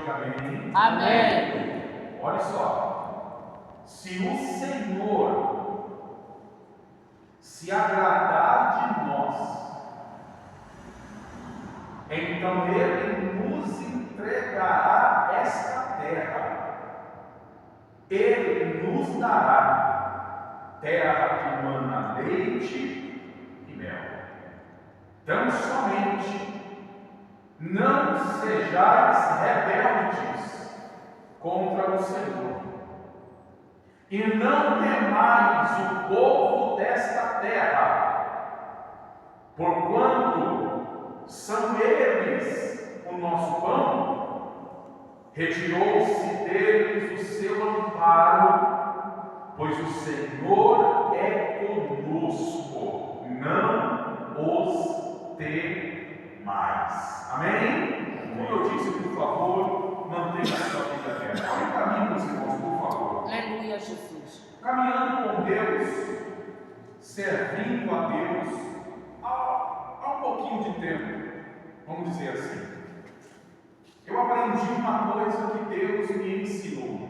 diga amém. Amém. Olha só, se o Senhor se agradar de nós, então Ele nos entregará esta terra, Ele nos dará terra que mana leite e mel. Tão somente não sejais rebeldes contra o Senhor, e não temais o povo desta terra, porquanto são eles o nosso pão. Retirou-se deles o seu amparo, pois o Senhor é conosco, não os temais. Amém? Como eu disse, por favor, mantenha a sua vida aberta. Olhe para mim, meus irmãos, por favor. Aleluia, Jesus. Caminhando com Deus, servindo a Deus, há um pouquinho de tempo, vamos dizer assim, eu aprendi uma coisa que Deus me ensinou.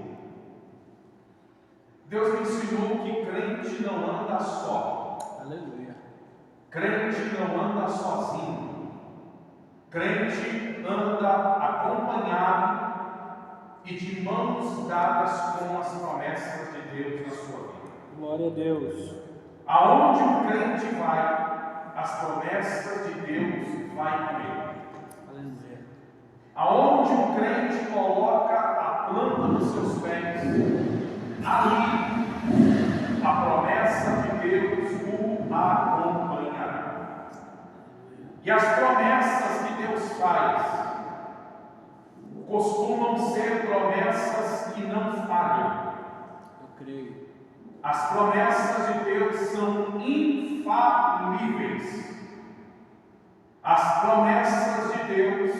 Deus me ensinou que crente não anda só. Aleluia. Crente não anda sozinho. Crente anda acompanhado e de mãos dadas com as promessas de Deus na sua vida. Glória a Deus. Aonde o crente vai, as promessas de Deus vai com ele. Aleluia. Aonde o crente coloca a planta dos seus pés, ali a promessa de Deus o acompanhará. E as promessas que Deus faz costumam ser promessas que não falham. Eu creio. As promessas de Deus são infalíveis. As promessas de Deus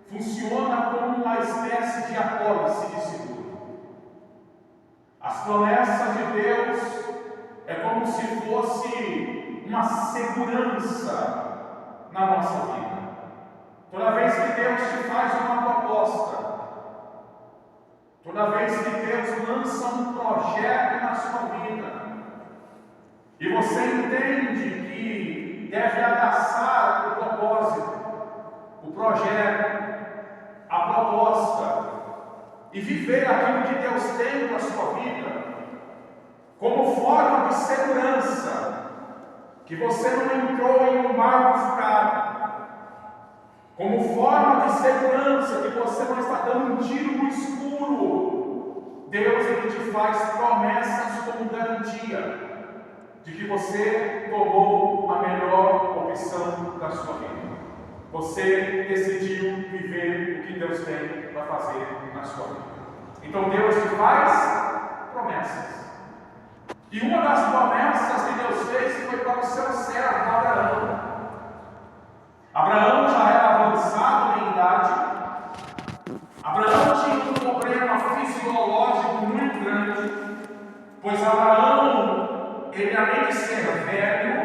funcionam como uma espécie de apólice de seguro. As promessas de Deus é como se fosse uma segurança na nossa vida. Toda vez que Deus te faz uma proposta, toda vez que Deus lança um projeto na sua vida, e você entende que deve abraçar o propósito, o projeto, a proposta, e viver aquilo que Deus tem para a sua vida, como forma de segurança, que você não entrou em um barco furado, como forma de segurança que você não está dando um tiro no escuro. Deus, Ele te faz promessas como garantia de que você tomou a melhor opção da sua vida. Você decidiu viver o que Deus tem para fazer na sua vida. Então Deus te faz promessas. E uma das promessas que Deus fez foi para o seu servo Abraão. Abraão já era avançado em idade. Abraão tinha um problema fisiológico muito grande, pois Abraão, ele além de ser velho,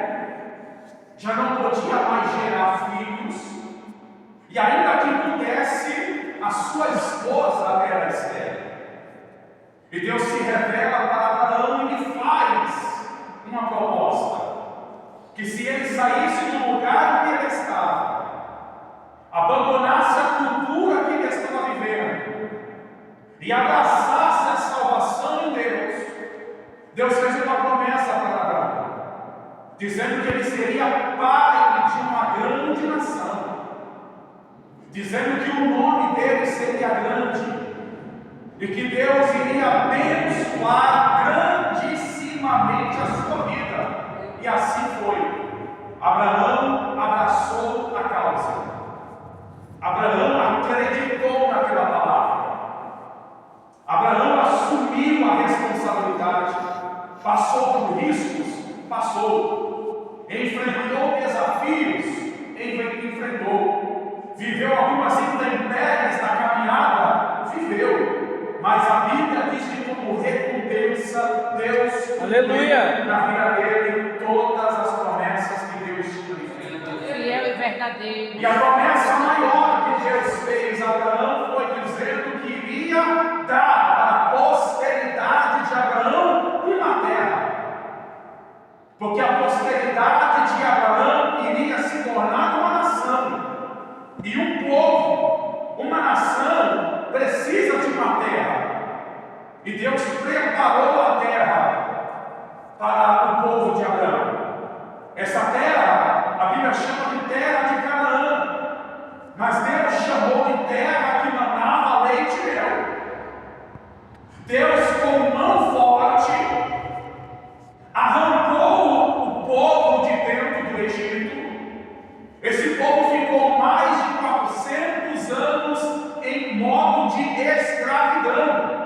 já não podia mais gerar filhos, e ainda que pudesse, a sua esposa era estéril. E Deus se revela para Abraão e lhe faz uma proposta, que se ele saísse do lugar que ele estava, abandonasse a cultura que ele estava vivendo e abraçasse a salvação em Deus, Deus fez uma promessa para Abraão, dizendo que ele seria pai de uma grande nação, dizendo que o nome dele seria grande e que Deus iria abençoar grandissimamente a sua vida. E assim foi. Abraão abraçou a causa. Abraão acreditou naquela palavra. Abraão assumiu a responsabilidade. Passou por riscos? Passou. Enfrentou desafios? Enfrentou. Viveu algumas intempéries na caminhada? Viveu. Mas a Bíblia diz que como recompensa, Deus Aleluia, na vida dele todas as promessas que Deus tinha feito. Fiel e verdadeiro. E a promessa maior que Deus fez a Abraão foi E Deus preparou a terra para o povo de Abraão. Essa terra, a Bíblia chama de terra de Canaã, mas Deus chamou de terra que manava leite e mel. Deus, com mão forte, arrancou o povo de dentro do Egito. Esse povo ficou mais de 400 anos em modo de escravidão.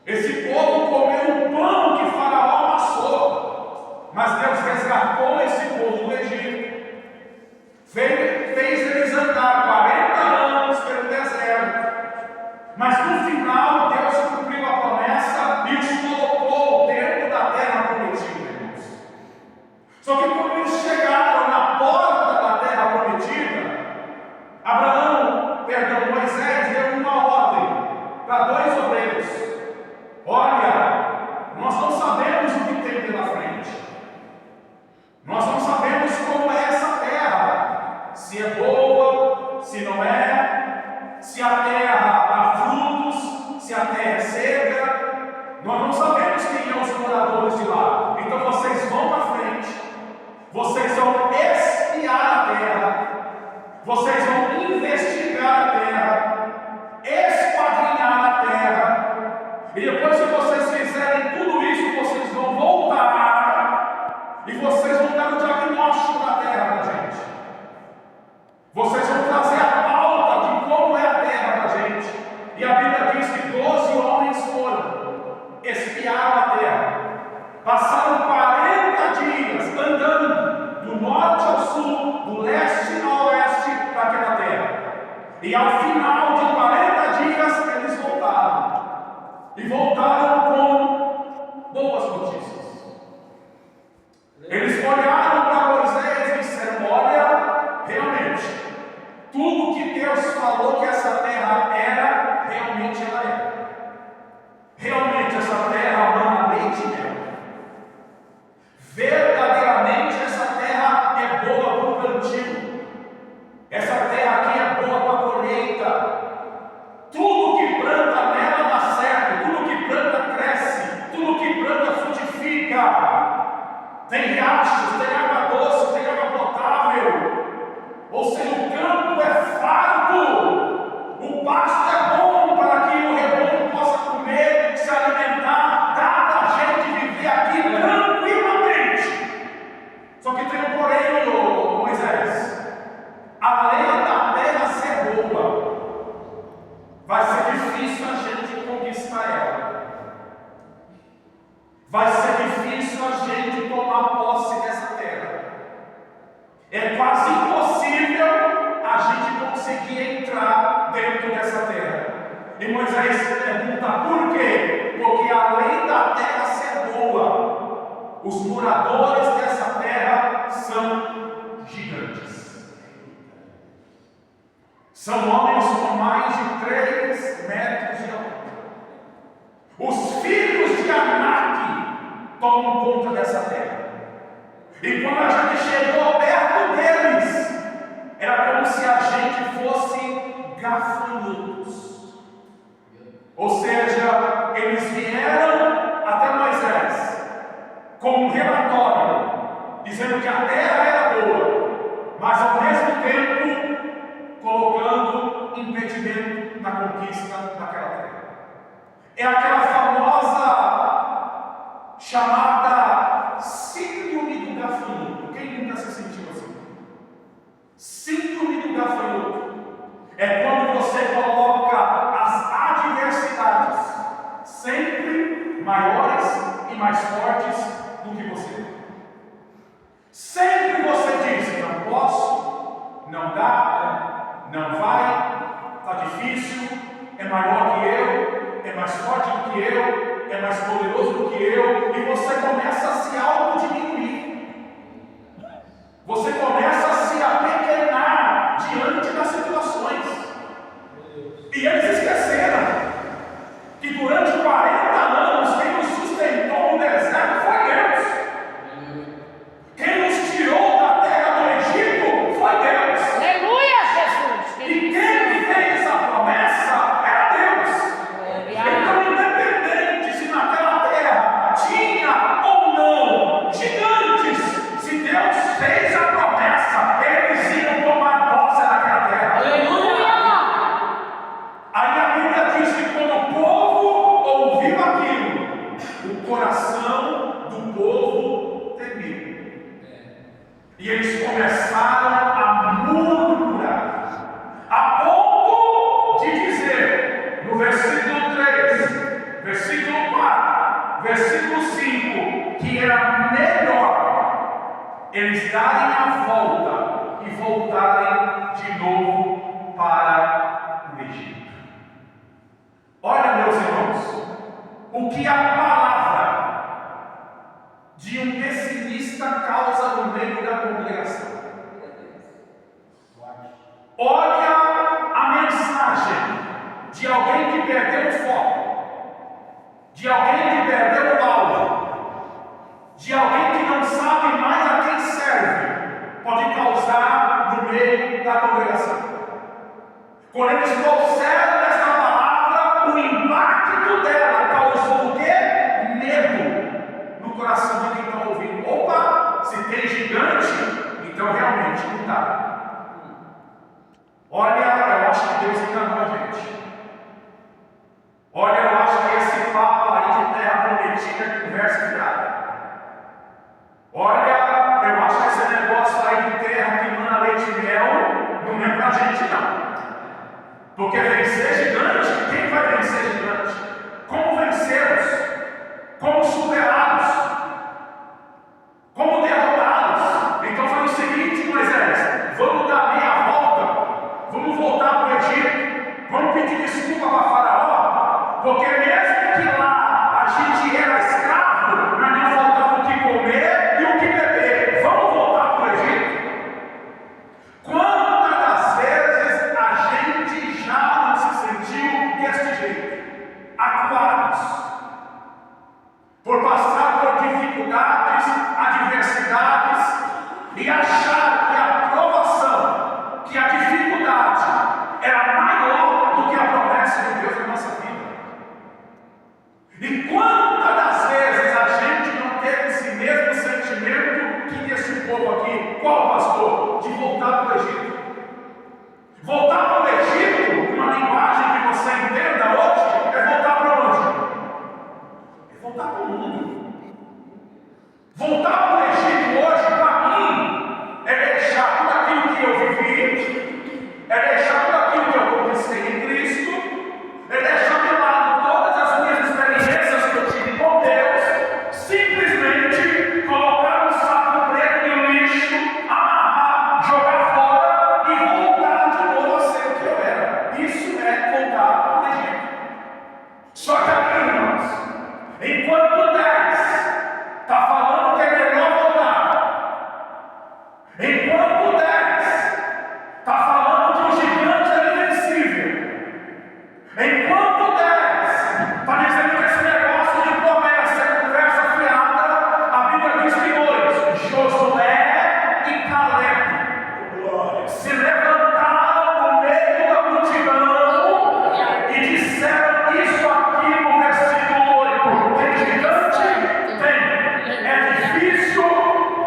Esse povo comeu o pão que Faraó amassou, mas Deus resgatou esse povo do Egito, fez eles andar 40 anos pelo deserto, mas no final Deus cumpriu a promessa e os colocou dentro da terra prometida, irmãos. Só que quando eles chegaram na porta da terra prometida, Moisés deu uma ordem para 2 obreiros: olha, nós não sabemos o que tem pela frente, nós não sabemos como é essa terra, se é boa, se não é, se a terra dá frutos, se a terra é seca, nós não sabemos quem são os moradores de lá. Então vocês vão para frente, vocês vão espiar a terra, vocês vão investigar a terra, esquadrinhar a terra, e depois que vocês fizerem tudo isso, vocês vão voltar e vocês vão dar o diagnóstico da terra para a gente. Vocês vão trazer a pauta de como é a terra para a gente. E a Bíblia diz que 12 homens foram, espiaram a terra, passaram 40 dias andando do norte ao sul, do leste ao oeste daquela terra. E ao final de 40 dias eles voltaram. E voltaram com boas notícias. Eles olharam para Moisés e disseram: olha, realmente, tudo que Deus falou que essa terra era, realmente ela é. Realmente essa terra mana leite e mel. Verdadeiramente essa terra é boa para o plantio. Essa terra aqui é boa para a colheita. Tudo que planta nela dá certo, tudo que planta cresce, tudo que planta frutifica. Tem riachos, tem água doce, tem água potável. Ou seja, o campo é farto, o pasto é bom para que o rebanho possa comer, se alimentar, dá para a gente viver aqui tranquilamente. Só que tem um porém, Moisés: além da terra ser boa, vai ser difícil a gente conquistar ela. Vai ser difícil a gente tomar posse dessa terra. É quase impossível a gente conseguir entrar dentro dessa terra. E Moisés pergunta por quê? Porque além da terra ser boa, os moradores dessa terra são gigantes. São homens com mais de 3 metros de altura. Os filhos de Anak tomam conta dessa terra. E quando a gente chegou perto deles, era como se a gente fosse gafanhotos. Ou seja, eles vieram até Moisés com um relatório dizendo que a terra era boa, mas ao mesmo tempo colocando impedimento na conquista daquela terra. É aquela famosa chamada síndrome do gafanhoto. Quem nunca se sentiu assim? Síndrome do gafanhoto é quando você coloca as adversidades sempre maiores e mais fortes do que você. Sempre você diz: não posso, não dá, não vai, está difícil, é maior que eu, é mais forte do que eu, é mais poderoso do que eu, e você começa a se autodiminuir. Você começa a se apequenar diante das situações. E eles esqueceram que durante 40 anos quem nos sustentou no deserto foi Deus. Quem nos tirou da terra do Egito foi Deus. Aleluia, Jesus. E quem fez a promessa era Deus. Então, independente eles darem a volta e voltarem de novo para o Egito. Olha, meus irmãos, o que a palavra de um pessimista causa no meio da congregação. Olha a mensagem de alguém que perdeu o foco, de alguém que perdeu o alvo, de alguém que não sabe mais a quem serve, pode causar no meio da congregação. Quando eles trouxeram essa palavra, o impacto dela causou o quê? Medo no coração de quem está ouvindo. Opa, se tem gigante, então realmente não dá. Olha, eu acho que Deus enganou a gente. Olha, eu acho que esse papo aí de terra prometida é conversa fiada. Olha, eu acho que esse negócio aí de terra que manda leite e mel não é pra gente não. Porque vencer gigante, quem vai vencer gigante? Como vencê-los? Como superá-los? Como derrotá-los? Então foi o seguinte, Moisés, vamos dar meia volta, vamos voltar para o Egito, vamos pedir desculpa para Faraó, porque mesmo que lá a gente era escravo, mas não faltava o que comer e o que beber, vamos voltar para o Egito? Quantas das vezes a gente já não se sentiu deste jeito, acuados, por passar por dificuldades, adversidades e achar que a provação, que a dificuldade era maior do que a promessa de Deus na nossa vida? E quantas das vezes a gente não teve esse mesmo sentimento que desse povo aqui? Qual, pastor? De voltar para o Egito. Voltar para o Egito, uma linguagem que você entenda hoje, é voltar para onde? É voltar para o mundo. Voltar para o Egito hoje, para mim, é deixar tudo aquilo que eu vivi, é deixar tudo aquilo que eu conquistei em Cristo, é deixar de lado todas as minhas experiências que eu tive com Deus, simplesmente colocar um saco preto no lixo, amarrar, jogar fora e voltar de novo a ser o que eu era. Isso é voltar para o Egito. Só que aqui, irmãos, enquanto 10 está falando que é melhor voltar, enquanto 10 está falando que o gigante é invencível, enquanto 10 está dizendo que esse negócio de promessa é conversa fiada, a Bíblia diz que dois, Josué e Caleb, se levantaram no meio da multidão e disseram isso aqui no versículo 8: tem gigante? Tem. É difícil?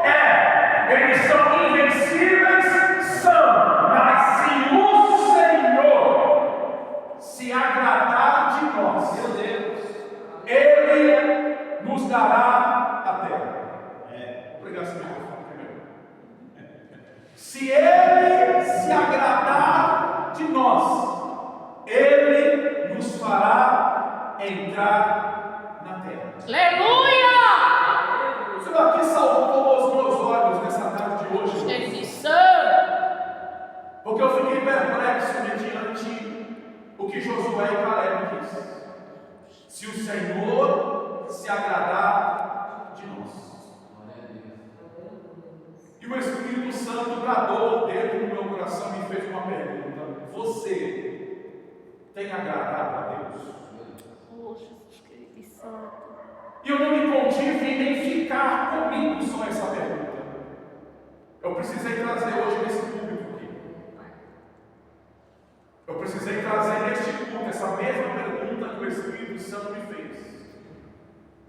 É. Eles são invencíveis? São. Mas se o Senhor se agradar de nós, meu Deus, Ele nos dará a terra. Vou pregar esse microfone primeiro. Se Ele se agradar de nós, Ele nos fará entrar na terra. Aleluia! Isso aqui saltou os meus olhos nessa tarde de hoje, Espírito Santo. porque eu fiquei perplexo mediante o que Josué e Caleb disse. Se o Senhor se agradar de nós. E o Espírito Santo bradou dentro do meu coração e me fez uma pergunta: você tem agradado a Deus? Poxa, Espírito Santo. E eu não me contive em nem ficar comigo só essa pergunta. Eu precisei trazer hoje nesse público aqui. Eu precisei trazer neste culto essa mesma pergunta que o Espírito Santo me fez.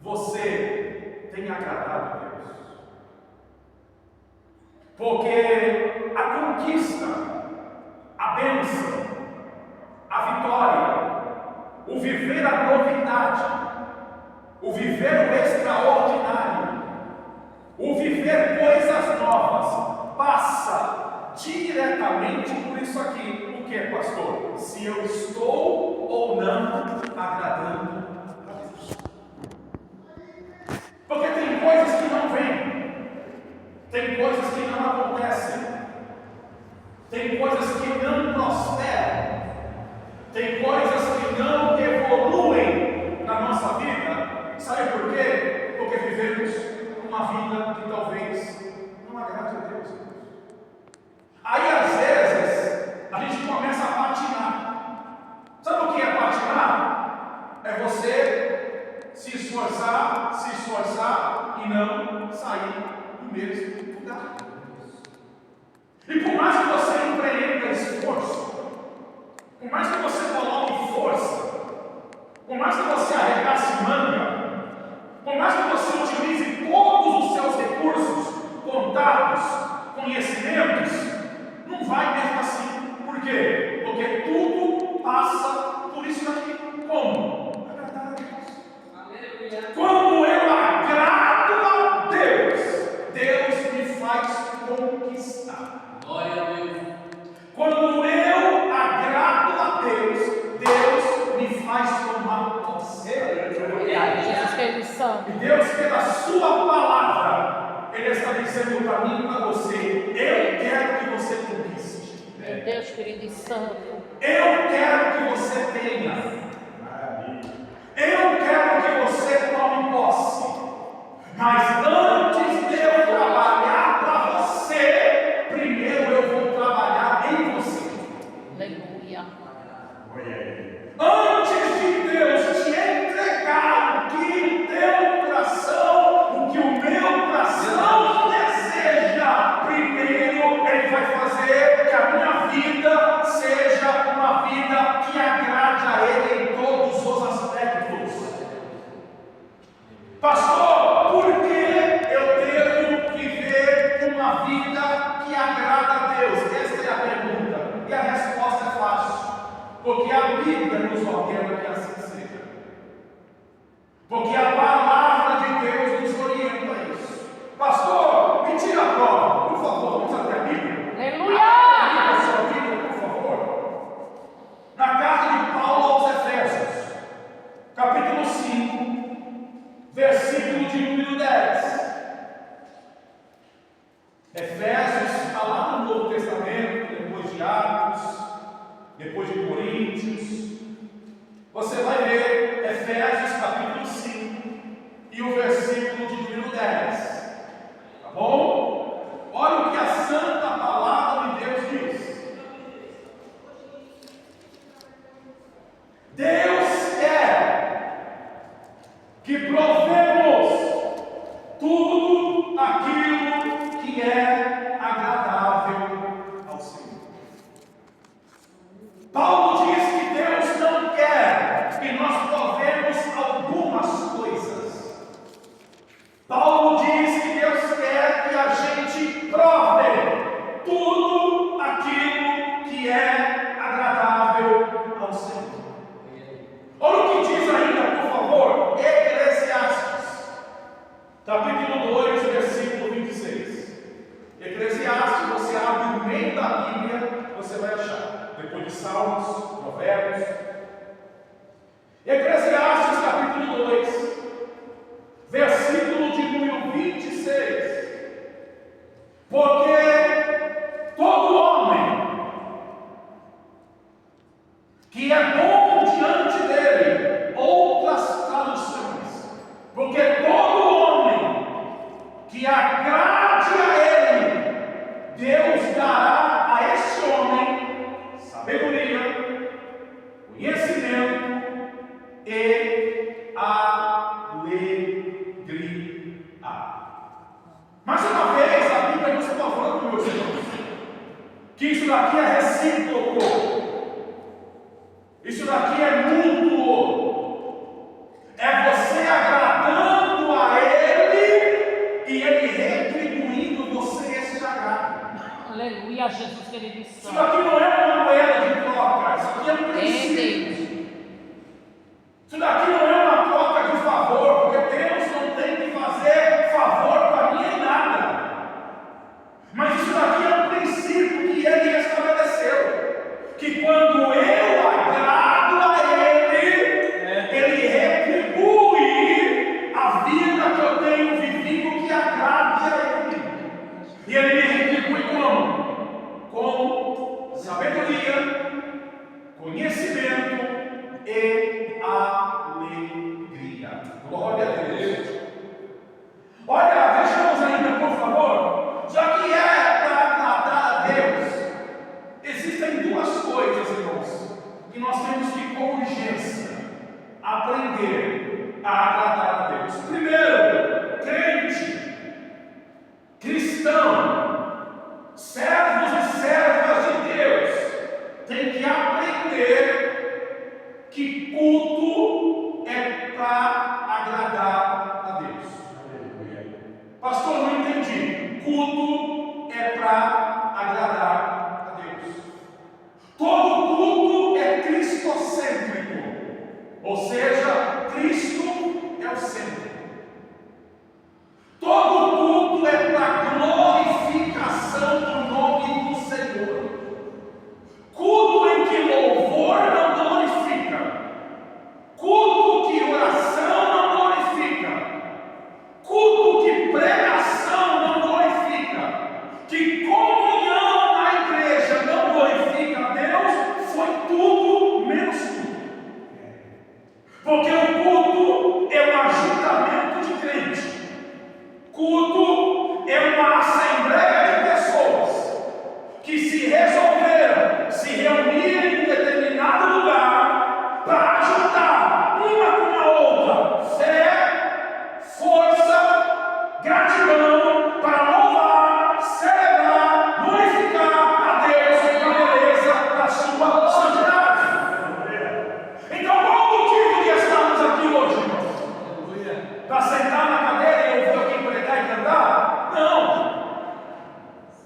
Você tem agradado a Deus? Porque a conquista, a bênção, a vitória, o viver a novidade, o viver o extraordinário, o viver coisas novas, passa diretamente por isso aqui. O que é, pastor? Se eu estou ou não agradando a Deus. Porque tem coisas que não vêm, tem coisas Tem coisas que não evoluem na nossa vida. Sabe por quê? Porque vivemos uma vida que talvez não agrade a Deus. Aí às vezes a gente começa a patinar. Sabe o que é patinar? É você se esforçar e não sair do mesmo lugar. E por mais que você empreenda esforço, por mais que você coloque força, por mais que você arregace manga, por mais que você utilize todos os seus recursos, contatos, conhecimentos, não vai mesmo assim. Por quê? Porque tudo passa por isso daqui. Como? Agradar a Deus. Quando eu agrado a Deus, Deus me faz conquistar. Glória a Deus. Quando eu agrado a Deus, Deus me faz tomar posse. Jesus Espírito Santo. E Deus, pela sua palavra, Ele está dizendo para mim e para você: eu quero que você conquiste. Meu Deus, Espírito Santo. Eu quero que você tenha. Eu quero que você tome posse. Mas antes de eu trabalhar para você, primeiro eu vou trabalhar em você. Aleluia. Antes de Deus te entregar o que o teu coração, o que o meu coração deseja, primeiro Ele vai fazer que a minha vida seja uma vida que agrade a Ele em todos os aspectos. Pastor, por que eu devo viver uma vida que agrada a Deus? Esta é a pergunta. E a resposta é fácil. Porque a Bíblia nos ordena que assim seja. Porque a palavra de Deus nos orienta a isso. Pastor, me tira a prova, por favor, vamos até a Bíblia. Aleluia. Abra a sua Bíblia, por favor. Na carta de Paulo aos Efésios, capítulo 5, versículo de número 10. Efésios está lá no Novo Testamento, depois de Atos, depois de Coríntios. Você vai ver Efésios capítulo 5 e o versículo de número 10. Tá bom? Olha o que a santa palavra de Deus diz. Deus quer que provemos tudo aquilo que é agradável ao Senhor. Paulo diz que Deus não quer que nós provemos algumas coisas. Paulo diz que Deus quer que a gente prove tudo aquilo que é agradável ao Senhor. Olha o que diz ainda, por favor, Eclesiastes, capítulo 2, versículo 26. Eclesiastes, você abre o meio da Bíblia, você vai achar. Depois de Salmos, Provérbios. Eclesiastes, capítulo 2, versículo de número 26. Porque todo homem que é bom diante dele, outras traduções, porque todo homem que agrade a ele, Deus dará a este homem sabedoria, conhecimento e alegria. Mais uma vez, a Bíblia nos está falando, meus irmãos, que isso daqui é recíproco. Isso daqui é mútuo. É você agradando a Ele e Ele retribuindo você esse agrado. Aleluia, Jesus querido Isso Santo. daqui não é uma moeda de troca. Isso aqui é um princípio. Isso daqui não é uma troca de favor, porque Deus não tem que fazer favor para mim em nada. Mas isso daqui é um princípio que Ele estabeleceu. Que quando eu agrado a e alegria. Glória a Deus. Olha, vejamos ainda, por favor, já que é para agradar a Deus, existem duas coisas, irmãos, que nós temos que, com urgência, aprender a agradar a Deus. Primeiro, crente, cristão, servos e servas de Deus, tem que aprender que culto é para agradar a Deus. Pastor, não entendi. Culto é para agradar a Deus. Todo culto é cristocêntrico, ou seja, Cristo é o centro. Todo culto é para glorificação do nome do Senhor. Culto em que louvor não glorifica, culto que oração não glorifica, culto que pregação não glorifica, que comunhão na igreja não glorifica a Deus, foi tudo menos tudo. Porque o culto é um ajuntamento de crentes. Culto é uma assembleia de pessoas que se resolveram se reunir em determinado lugar para ajudar uma com a outra fé, força, gratidão, para louvar, celebrar, glorificar a Deus pela beleza da sua santidade. Então, qual o motivo de estarmos aqui hoje, irmãos? Para sentar na cadeira e ouvir alguém pregar e cantar? Não.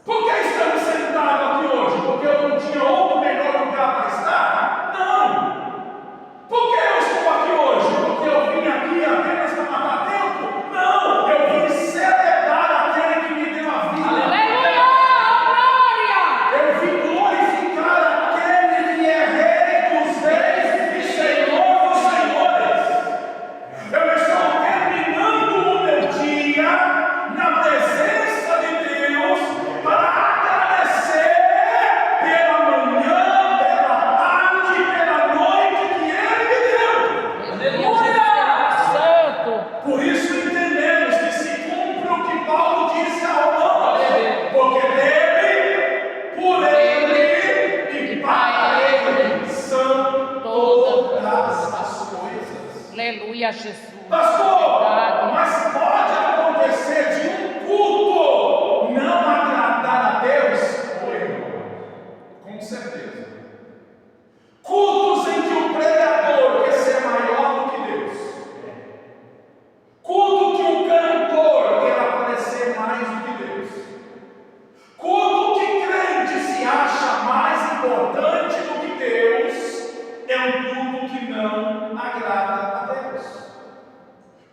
Por que estamos sentados aqui hoje? Porque eu não tinha outro melhor lugar para estar? Não. Por que eu estou aqui hoje? Porque eu vim aqui apenas para matar tempo? Não. Eu vim celebrar aquele que me deu a vida. Aleluia! Glória! Eu vim glorificar aquele que é Rei dos reis e Senhor dos senhores. Eu estou terminando o meu dia na presença de Deus para agradecer pela manhã, pela tarde, pela noite que Ele me deu. Aleluia, Jesus Santo. Por isso entendemos que se cumpre o que Paulo disse a Romanos, porque dele, por ele e para ele são todas as coisas. Aleluia, Jesus. Pastor, Verdade. mas pode acontecer de um culto não agradar a Deus? Oi, irmão. Com certeza. Cultos em que o pregador quer ser maior do que Deus. Culto que o cantor quer aparecer mais do que Deus. Culto que crente se acha mais importante do que Deus. É um culto que não agrada a Deus.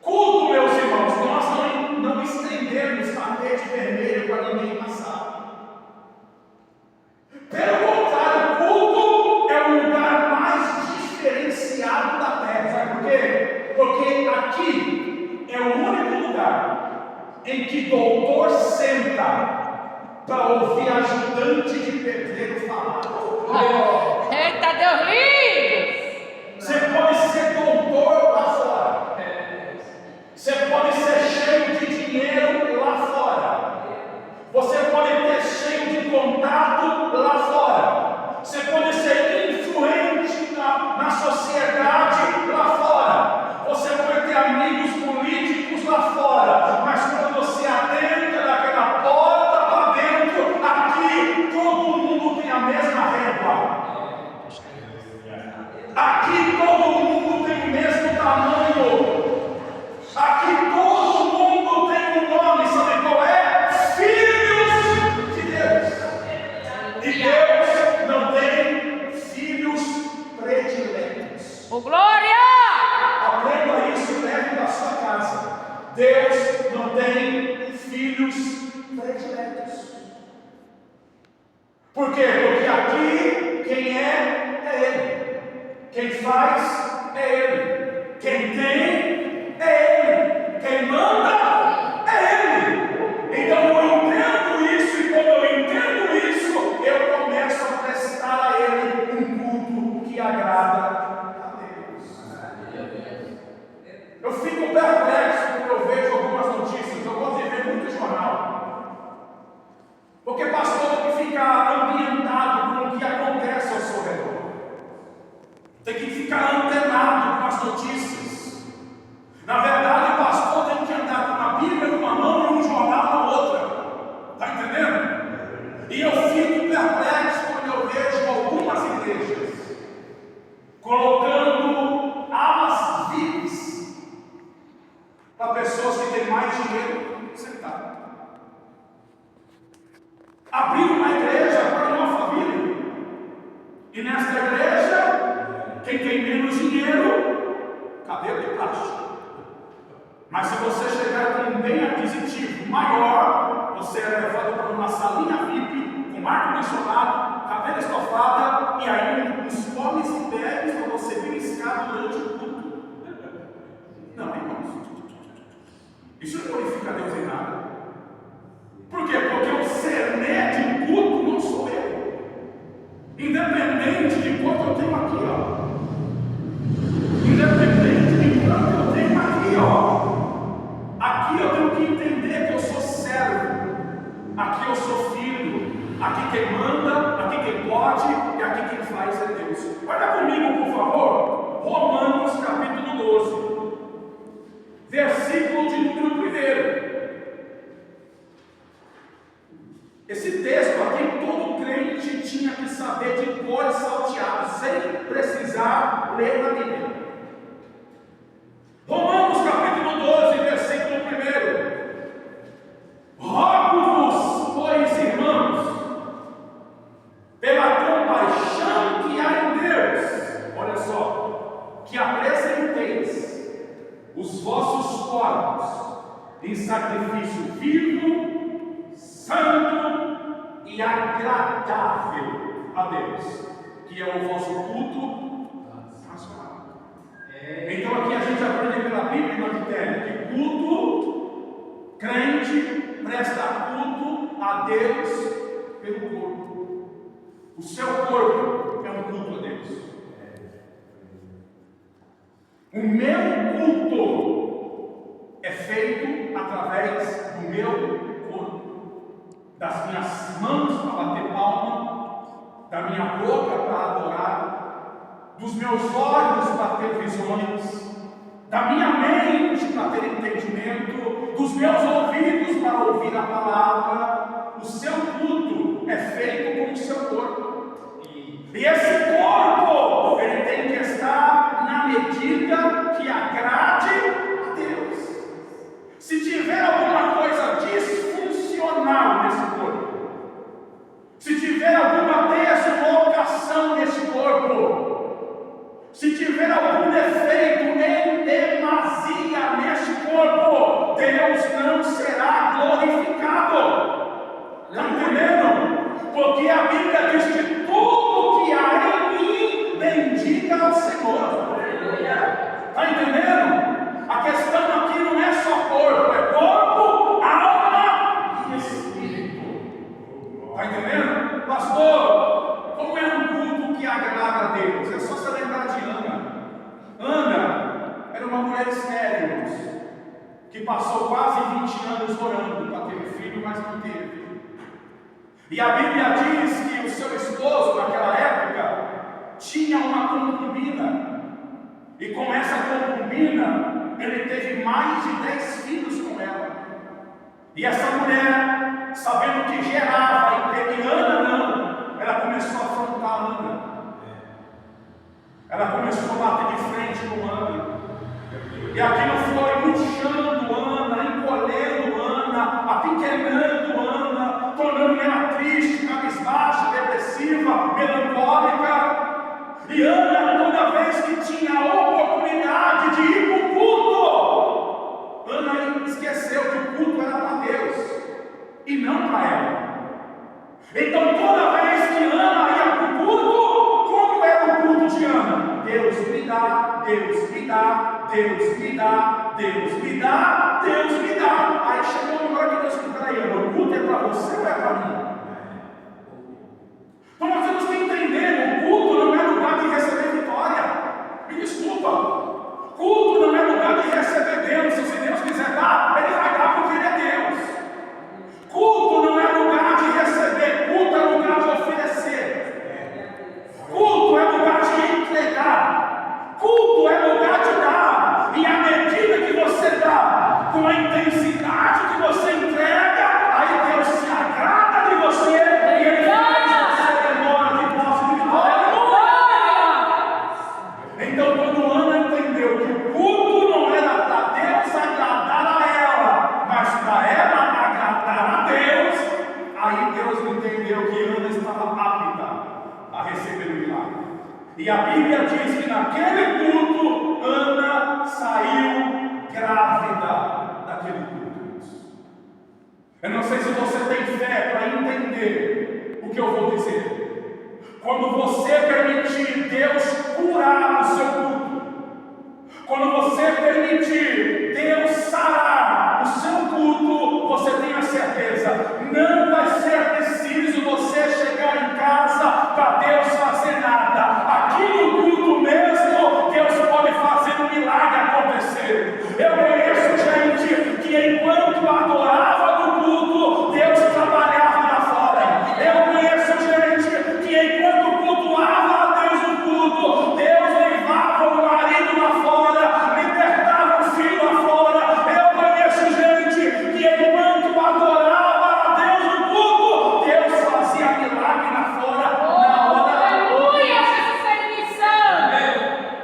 Culto, meus irmãos, nós não estendemos tapete vermelho para ninguém passar. Pelo contrário, culto é o lugar mais diferenciado da terra. Sabe por quê? Porque aqui é o único lugar em que doutor senta para ouvir ajudante de pedreiro falar. Eita, Deus lindo! Você pode ser doutor lá fora. Você pode ser cheio de dinheiro lá fora. Você pode ter cheio de contato lá fora. Você pode ser influente na sociedade lá fora. Você pode ter amigos políticos lá fora. Mas quando você adentra daquela porta para dentro, aqui todo mundo tem a mesma régua. Aqui todo mundo tem o mesmo tamanho. Aqui todo mundo tem um nome, sabe qual é? Filhos de Deus. E Deus não tem filhos prediletos. Ô, glória! Aprenda isso e leve da sua casa. Deus não tem filhos prediletos. Por quê? Porque aqui quem é Ele. Quem faz é Ele. Quem tem é Ele. Quem manda é Ele. Então eu entendo isso, e quando eu entendo isso, eu começo a prestar a Ele um culto que agrada a Deus. tem que ficar antenado com as notícias. Na verdade, o pastor tem que andar com uma Bíblia numa mão e um jornal na outra. Está entendendo? E eu fico perplexo quando eu vejo algumas igrejas colocando alas VIPs para pessoas que têm mais dinheiro sentadas. Abrindo uma igreja para uma família. E nesta igreja, quem tem menos dinheiro, cadeira de plástico. Mas se você chegar com um bem aquisitivo maior, você é levado para uma salinha VIP, com ar-condicionado, cadeira estofada, e aí uns comes e bebes para você beliscar durante o culto. Não, irmãos. Isso não glorifica Deus em nada. Por quê? Porque o cerné de culto não sou eu. Independente de quanto eu tenho aqui, ó. Independente de quanto eu tenho aqui, ó. Aqui eu tenho que entender que eu sou servo. Aqui eu sou filho. Aqui quem manda, aqui quem pode e aqui quem faz é Deus. Olha comigo, por favor. Romanos capítulo 12. Versículo de número 1. Esse texto aqui, todo crente tinha que saber de cor e salteado, sem precisar ler na Bíblia. Romanos capítulo 12, versículo 1. Rogo-vos, pois, irmãos, pela compaixão que há em Deus, olha só, que apresenteis os vossos corpos em sacrifício vivo, santo e agradável a Deus, que é o vosso culto razoável. Então aqui a gente aprende pela Bíblia, Maquitério, que culto, crente presta culto a Deus pelo corpo. O seu corpo é um culto a Deus. O meu culto é feito através do meu corpo. Das minhas mãos para bater palma, da minha boca para adorar, dos meus olhos para ter visões, da minha mente para ter entendimento, dos meus ouvidos para ouvir a palavra. O seu culto é feito com o seu corpo. E esse corpo, ele tem que estar na medida que agrade a Deus. Se tiver alguma coisa disfuncional nesse corpo, se tiver alguma deslocação nesse corpo, se tiver algum defeito em demasia nesse corpo, Deus não será glorificado. Está entendendo? Porque a Bíblia diz que tudo que há em mim bendiga ao Senhor. Está entendendo? A questão aqui não é só corpo, é corpo, alma e espírito. Está entendendo? Pastor, como é um culto que agrada a Deus? É só se lembrar de Ana. Ana era uma mulher estéril, irmãos, que passou quase 20 anos orando para ter filho, mas não teve. E a Bíblia diz que o seu esposo, naquela época, tinha uma concubina. E com essa concubina, ele teve mais de 10 filhos com ela. E essa mulher, sabendo que gerava e Ana não, ela começou a afrontar Ana. Ela começou a bater de frente com Ana. E aquilo foi murchando Ana, encolhendo Ana, apequenando Ana, tornando ela triste, cabisbaixa, depressiva, melancólica. E Ana, toda vez que tinha a oportunidade de ir para o culto, Ana esqueceu que o culto era para Deus e não para ela. Então toda vez que Ana ia para o culto, como era o culto de Ana? Deus me dá, Deus me dá, Deus me dá, Deus me dá, Deus me dá. Aí chegou uma hora que Deus disse: peraí, Ana, o culto é para você ou é para mim? Então nós temos que entender, o culto não é lugar de receber vitória. Me desculpa, culto não é lugar de receber bênção. Se Deus quiser dar, Ele vai dar porque Ele é Deus. Culto não é lugar de receber, culto é lugar de oferecer. Culto é lugar de entregar. se você tem fé para entender o que eu vou dizer. Quando você permitir Deus curar o seu culto, quando você permitir Deus sarar o seu culto, você tenha certeza, não vai ser preciso você chegar em casa para Deus fazer nada. Aqui no culto mesmo, Deus pode fazer um milagre acontecer. Eu conheço gente que enquanto adorava no culto, Deus trabalhava lá fora. Eu conheço gente que enquanto cultuava a Deus no culto, Deus levava o marido lá fora, libertava o filho lá fora. Eu conheço gente que enquanto adorava a Deus no culto, Deus fazia milagre lá fora na hora. Aleluia, Jesus tem missão.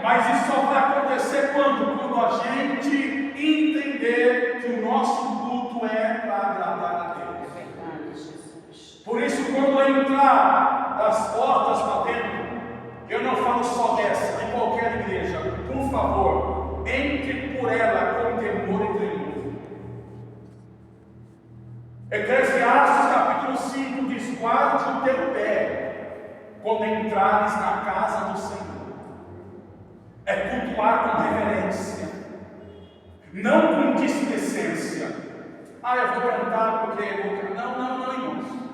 Mas isso só vai acontecer quando a gente entender que o nosso culto é para agradar a Deus. Por isso, quando eu entrar das portas para dentro, eu não falo só dessa, de qualquer igreja, por favor, entre por ela com temor e tremor. Eclesiastes capítulo 5 diz: guarde o teu pé quando entrares na casa do Senhor. É cultuar com reverência, não com displicência. Eu vou cantar porque eu vou cantar. Não, irmãos.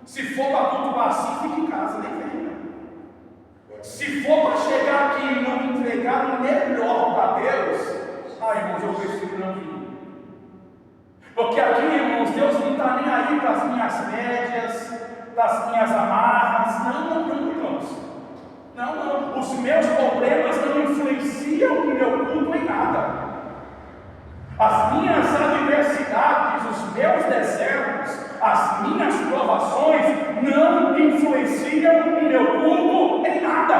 Se for para cultuar assim, fique em casa, nem venha. Se for para chegar aqui e não entregar o melhor para Deus, irmãos, eu prefiro não vir. Porque aqui, irmãos, Deus não está nem aí para as minhas médias, das minhas amarras. Não, irmãos. Não. Os meus problemas não influenciam o meu culto em nada. As minhas adversidades, os meus desertos, as minhas provações não influenciam o meu culto em nada.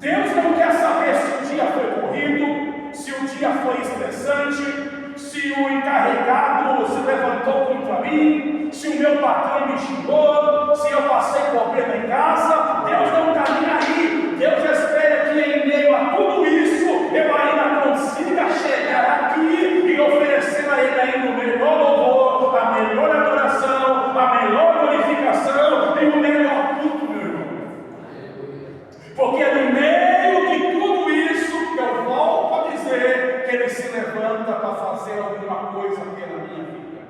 Deus não quer saber se o dia foi corrido, se o dia foi estressante, se o encarregado se levantou contra mim, se o meu patrão me xingou, se eu passei problema em casa. Deus não está nem aí. Deus espera que em meio a tudo isso eu ainda consiga chegar aqui e oferecer a Ele ainda o melhor louvor, a melhor adoração, a melhor glorificação e o melhor culto, meu irmão. Porque no meio de tudo isso, eu volto a dizer que Ele se levanta para fazer alguma coisa pela minha vida.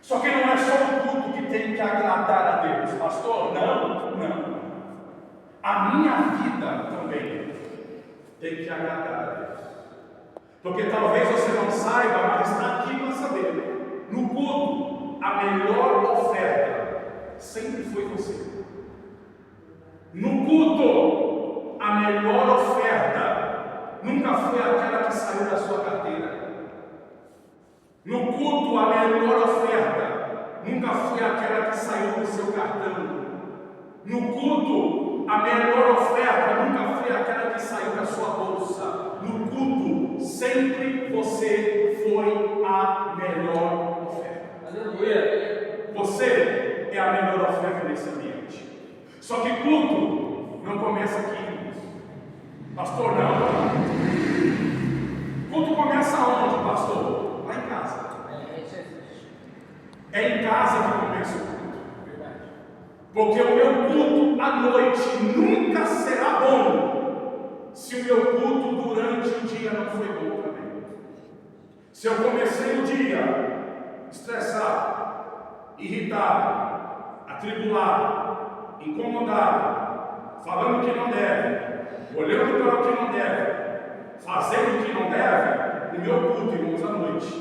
Só que não é só o culto que tem que agradar a Deus, pastor. Não. A minha vida também tem que agradar a Deus. Porque talvez você não saiba, mas está aqui para saber. No culto, a melhor oferta sempre foi você. No culto, a melhor oferta nunca foi aquela que saiu da sua carteira. No culto, a melhor oferta nunca foi aquela que saiu do seu cartão. No culto, a melhor oferta nunca foi aquela que saiu da sua bolsa. No culto, sempre você foi a melhor oferta. Aleluia! Você é a melhor oferta nesse ambiente. Só que culto não começa aqui, irmãos. Pastor, não. Culto começa onde, pastor? Lá em casa. É em casa que começa o culto. Porque o meu culto à noite nunca será bom se o meu culto durante o dia não foi bom também. Se eu comecei o dia estressado, irritado, atribulado, incomodado, falando o que não deve, olhando para o que não deve, fazendo o que não deve, o meu culto, irmãos, à noite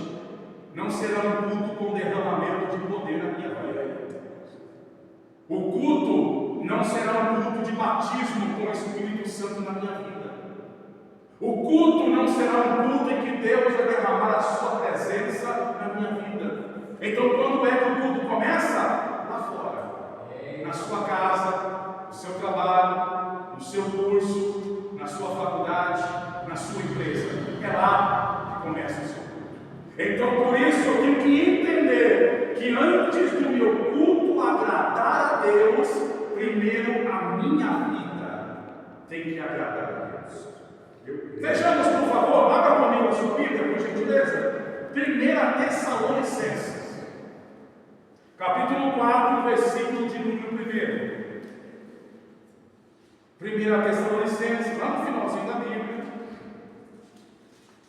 não será um culto com derramamento de poder na minha vida. O culto não será um culto de batismo com o Espírito Santo na minha vida. O culto não será um culto em que Deus vai derramar a sua presença na minha vida. Então, quando é que o culto começa? Lá fora, na sua casa, no seu trabalho, no seu curso, na sua faculdade, na sua empresa. É lá que começa o seu culto. Então, por isso, eu tenho que entender que antes do meu culto agradar a Deus, primeiro a minha vida tem que agradar a Deus. Vejamos, por favor, abra comigo a sua Bíblia, por gentileza. 1 Tessalonicenses, Capítulo 4, versículo de número 1. 1 Tessalonicenses, lá no finalzinho da Bíblia.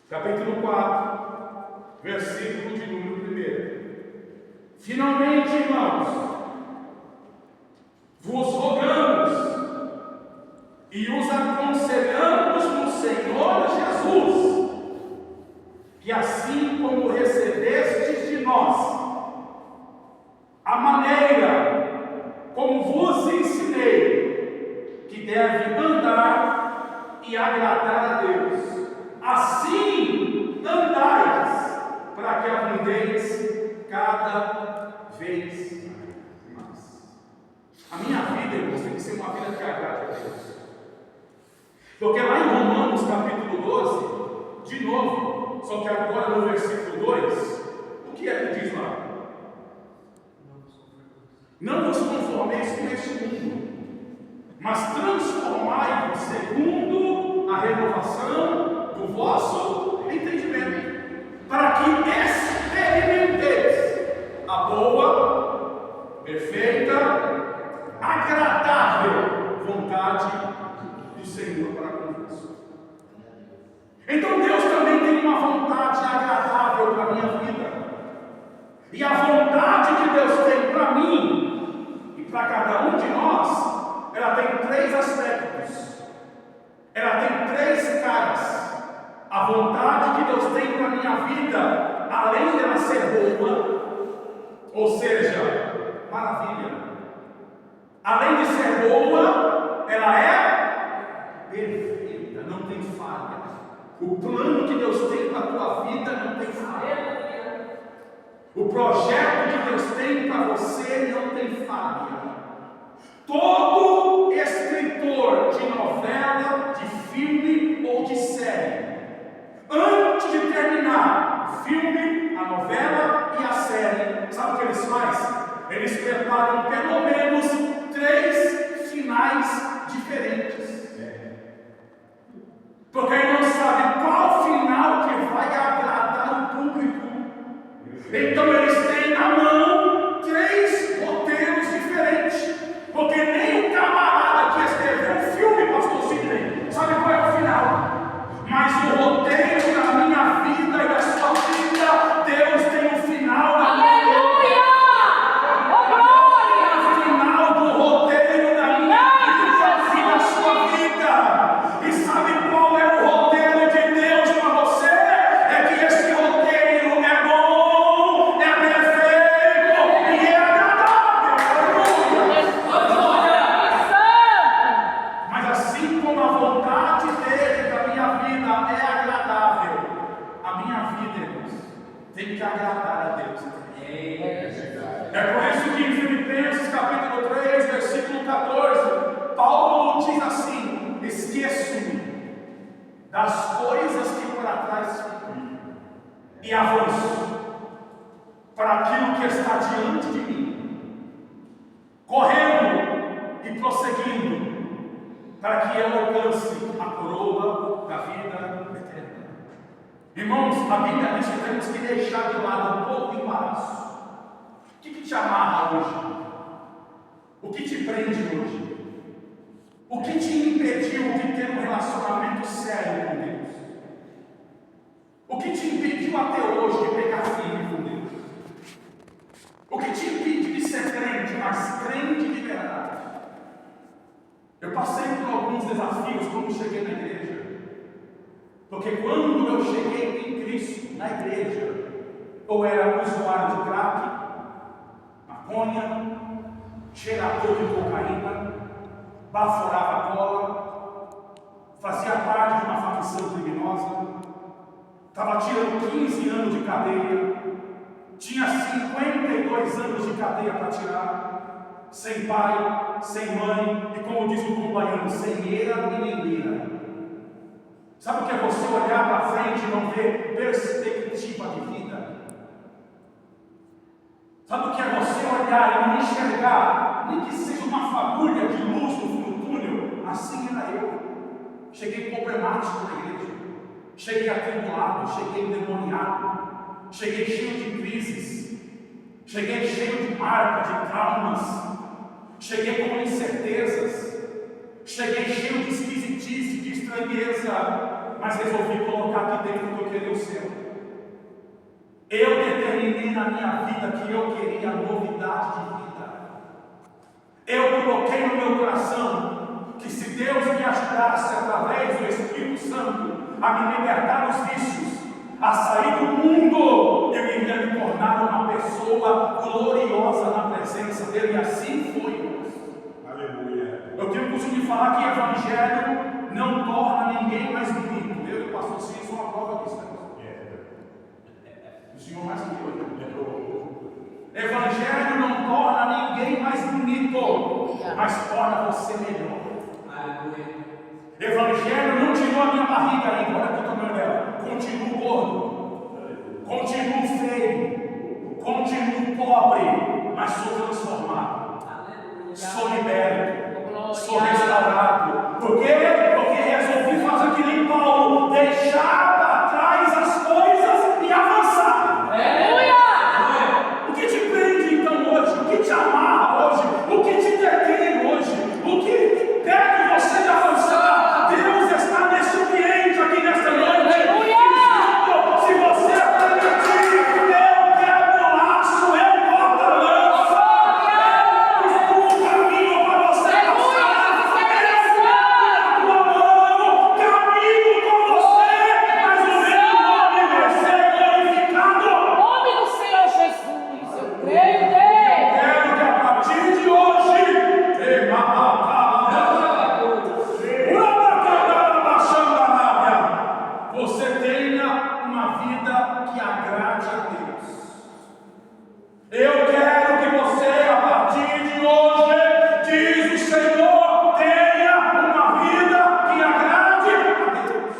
Capítulo 4, versículo de número 1. Finalmente, irmãos, vos rogamos e os aconselhamos no Senhor Jesus, que assim como recebestes de nós a maneira como vos ensinei, que deve andar e agradar a Deus, assim andais, para que abundeis cada vez mais. A minha vida, irmãos, tem que ser uma vida que agrade a Deus. Porque lá em Romanos capítulo 12, de novo, só que agora no versículo 2, o que é que diz lá? Não vos conformeis com este mundo, mas transformai-vos segundo a renovação do vosso entendimento, para que experimenteis a boa, perfeita, agradável vontade do Senhor para convosco. Então Deus também tem uma vontade agradável para a minha vida. E a vontade que Deus tem para mim e para cada um de nós, ela tem 3 aspectos. Ela tem 3 caras. A vontade que Deus tem para a minha vida, além dela ser boa, ou seja, maravilha, além de ser boa, ela é perfeita, não tem falha. O plano que Deus tem para a tua vida não tem falha. O projeto que Deus tem para você não tem falha. Todo escritor de novela, de filme ou de série, antes de terminar o filme, a novela e a série, sabe o que eles fazem? Eles preparam pelo menos 3 finais diferentes. Porque ele não sabe qual final que vai agradar o público. Então eles têm na mão 3 roteiros diferentes. Porque nem o camarada que escreveu o filme, pastor Sidney, sabe qual é o final. Mas o roteiro da minha vida e da sua vida, Deus tem o final da minha vida. O final do roteiro da minha vida e da sua vida. E sabe qual é o roteiro de Deus para você? É que esse roteiro é bom, é perfeito e é agradável. Mas assim como a vontade dele da minha vida é agradável, a minha vida, irmãos, tem que agradar a Deus. É por isso que em Filipenses capítulo 3, versículo 14, Paulo diz assim: esqueço-me das coisas que por atrás ficam e avanço para aquilo que está diante de mim, correndo e prosseguindo, para que eu alcance a coroa da vida eterna. Irmãos, a Bíblia diz que temos que deixar de lado um pouco o embaraço. O que te amarra hoje? O que te prende hoje? O que te impediu de ter um relacionamento sério com Deus? O que te impediu até hoje de pegar firme com Deus? O que te impede de ser crente, mas crente de verdade? Eu passei por alguns desafios quando cheguei na igreja. Porque quando eu cheguei em Cristo, na igreja, eu era usuário de crack, maconha, cheirador de cocaína, baforava cola, fazia parte de uma facção criminosa, estava tirando 15 anos de cadeia, tinha 52 anos de cadeia para tirar, sem pai, sem mãe, e como diz o bom baiano, sem eira e nem beira. Sabe o que é você olhar para frente e não ver perspectiva de vida? Sabe o que é você olhar e não enxergar, nem que seja uma fagulha de luz no fim do túnel? Assim era eu. Cheguei problemático na igreja, cheguei atribulado, cheguei endemoniado, cheguei cheio de crises, cheguei cheio de marcas, de traumas, cheguei com incertezas, cheguei cheio de esquisitice, de estranheza, mas resolvi colocar aqui dentro do que eu queria o céu. Eu determinei na minha vida que eu queria novidade de vida. Eu coloquei no meu coração que se Deus me ajudasse através do Espírito Santo a me libertar dos vícios, a sair do mundo, eu iria me tornar uma pessoa gloriosa na presença dele, e assim foi. Aleluia. Eu tenho o costume de falar que evangelho não torna ninguém mais bonito. Eu e o pastor Cid somos uma prova disso. O senhor mais que eu. Evangelho não torna ninguém mais bonito, mas torna você melhor. Evangelho não tirou a minha barriga ainda, olha aqui o tamanho dela. Continuo gordo, continuo feio, continuo pobre, mas sou transformado, sou liberto, sou restaurado. Por quê? Porque resolvi fazer que nem Paulo, deixar para trás as coisas e avançar. O que te prende então hoje? O que te amarra hoje? O que te detém hoje? O que impede você de avançar? Deus está nesse ambiente aqui nesta noite. Se você permitir, eu quebro o laço, eu corto a lança, eu construo um caminho para você passar. Eu tua mão, caminho com você, mas o meu nome vai ser glorificado. Nome do Senhor Jesus, eu creio nele. Quero que a partir de hoje, você tenha uma vida que agrade a Deus. Eu quero que você, a partir de hoje, diz o Senhor, tenha uma vida que agrade a Deus.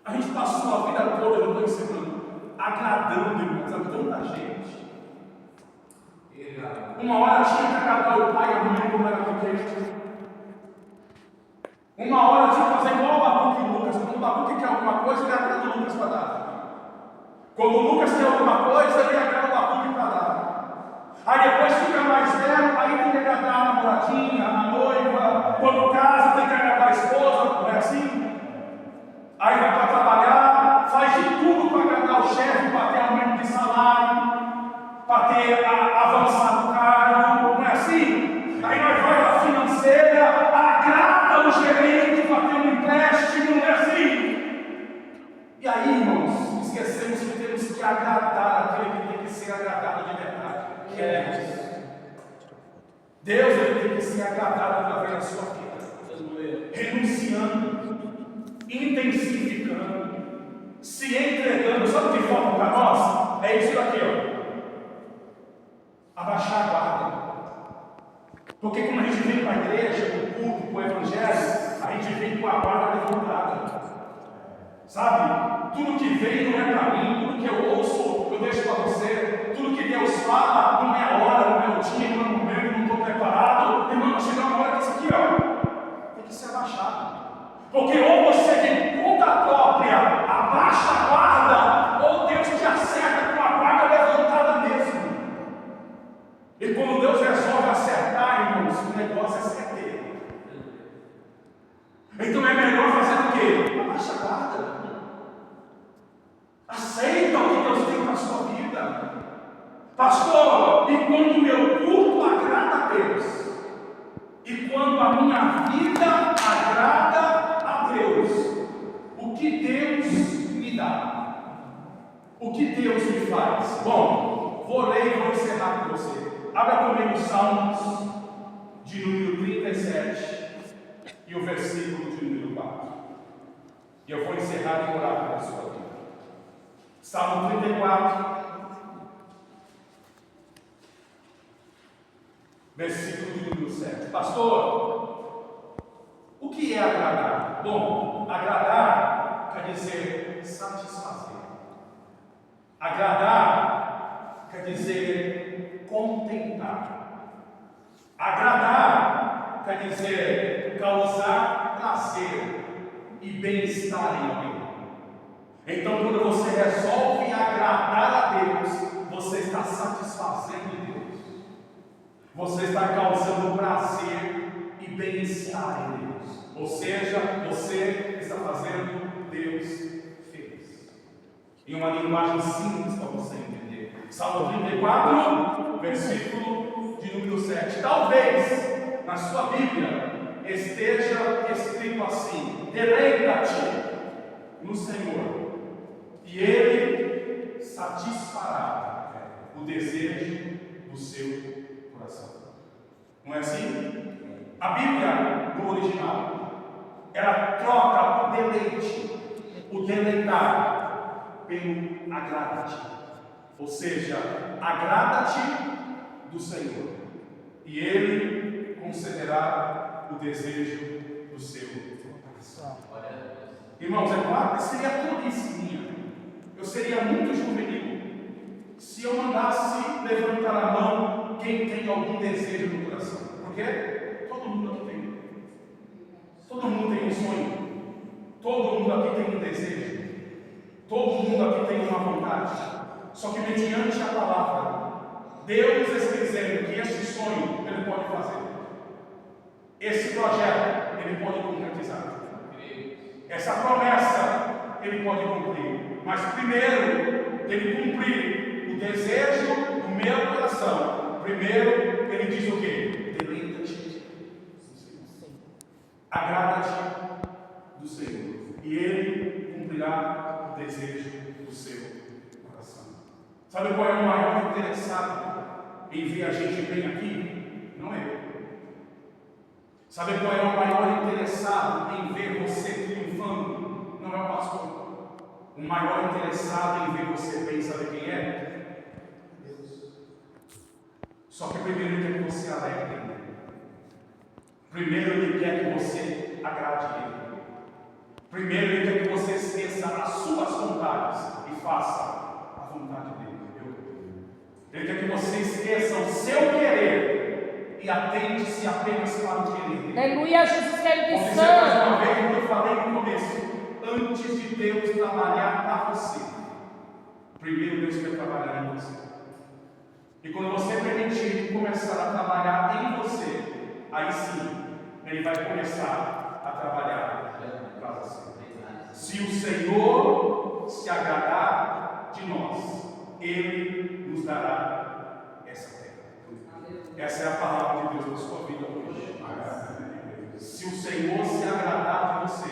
A gente passou a vida toda, eu estou ensinando, agradando, irmãos, a tanta gente. Uma hora tinha que agradar o pai e a mãe como era pequeno. Uma hora tinha que fazer igual o Babuque e o Lucas. Quando o Babuque quer alguma coisa, ele agrada o Lucas para dar. Quando o Lucas quer alguma coisa, ele agrada o Babuque para dar. Aí depois fica mais velho, aí tem que agradar a namoradinha, a noiva. Quando casa, tem que agradar a esposa, não é assim? Aí vai para trabalhar, faz de tudo para agradar o chefe, para ter aumento de salário, para ter avançar no cargo, não é assim? Aí nós vamos à financeira, agrada o gerente para ter um empréstimo, não é assim? E aí, irmãos, esquecemos que temos que agradar aquele que tem que ser agradado de verdade, que é Deus. Deus ele tem que ser agradado através da sua vida, renunciando, intensificando, se entregando. Sabe o que falta para nós? É isso aqui, ó. Abaixar a guarda. Porque quando a gente vem para a igreja, para o culto, para o evangelho, a gente vem com a guarda levantada. Sabe? Tudo que vem não é para mim, tudo que eu ouço, eu deixo para você. Tudo que Deus fala, não é a hora, não é o dia, não é o momento, não estou preparado. Irmão, chega uma hora que isso aqui, ó, tem que ser abaixado. Porque ou você de conta própria abaixa a guarda, ou Deus te acerta com a guarda levantada mesmo. E quando Deus resolve acertar, irmãos, o negócio é certeiro. Então é melhor fazer o quê? Abaixa a guarda. Aceita o que Deus tem na sua vida. Pastor, e quando o meu culto agrada a Deus, e quando a minha vida agrada a Deus, o que Deus me dá? O que Deus me faz? Bom, vou ler e vou encerrar com você. Abra comigo Salmos de número 37 e o versículo de número 4. E eu vou encerrar e orar para a sua vida. Salmo 34, versículo de número 7. Pastor, o que é agradar? Bom, agradar quer dizer satisfazer. Agradar quer dizer contentar. Agradar quer dizer causar prazer e bem-estar em alguém. Então, quando você resolve agradar a Deus, você você está satisfazendo Deus. Você está causando prazer e bem-estar em Deus. Ou seja, você está fazendo Deus feliz. Em uma linguagem simples para você entender. Salmo 34, versículo de número 7. Talvez na sua Bíblia esteja escrito assim: deleita-te no Senhor, e Ele satisfará o desejo do seu coração. Não é assim? A Bíblia, no original, ela troca o deleite, o deleitar, pelo agrada-te. Ou seja, agrada-te do Senhor, e Ele concederá o desejo do seu coração. Irmãos, é claro que seria tolice minha. Eu seria muito juvenil se eu mandasse levantar a mão quem tem algum desejo no coração. Por quê? Todo mundo aqui tem. Todo mundo tem um sonho. Todo mundo aqui tem um desejo. Todo mundo aqui tem uma vontade. Só que mediante a palavra, Deus está dizendo que esse sonho Ele pode fazer. Esse projeto Ele pode concretizar. Essa promessa Ele pode cumprir. Mas primeiro Ele cumprir o desejo do meu coração. Primeiro Ele diz o quê? Deleita-te. Agrada-te do Senhor. E Ele cumprirá o desejo do seu coração. Sabe qual é o maior interessado em ver a gente bem aqui? Não é eu. Sabe qual é o maior interessado em ver você triunfando? Não é o pastor. O maior interessado em ver você bem, sabe quem é? Deus. Só que primeiro Ele quer que você alegre Ele. Primeiro Ele quer que você agrade Ele. Primeiro Ele quer que você esqueça as suas vontades e faça a vontade dEle. Ele quer que você esqueça o seu querer e atente-se apenas para o querer dele. Aleluia, Jesus Espírito Vou dizer mais Santo. uma vez o que eu falei no começo. Antes de Deus trabalhar para você, primeiro Deus quer trabalhar em você. E quando você permitir Ele começar a trabalhar em você, aí sim, Ele vai começar a trabalhar para você. Se o Senhor se agradar de nós, Ele nos dará essa terra. Essa é a palavra de Deus na sua vida hoje. Se o Senhor se agradar de você,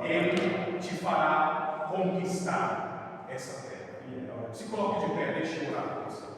Ele te fará conquistar essa terra. Se coloque de pé, deixe eu orar com você.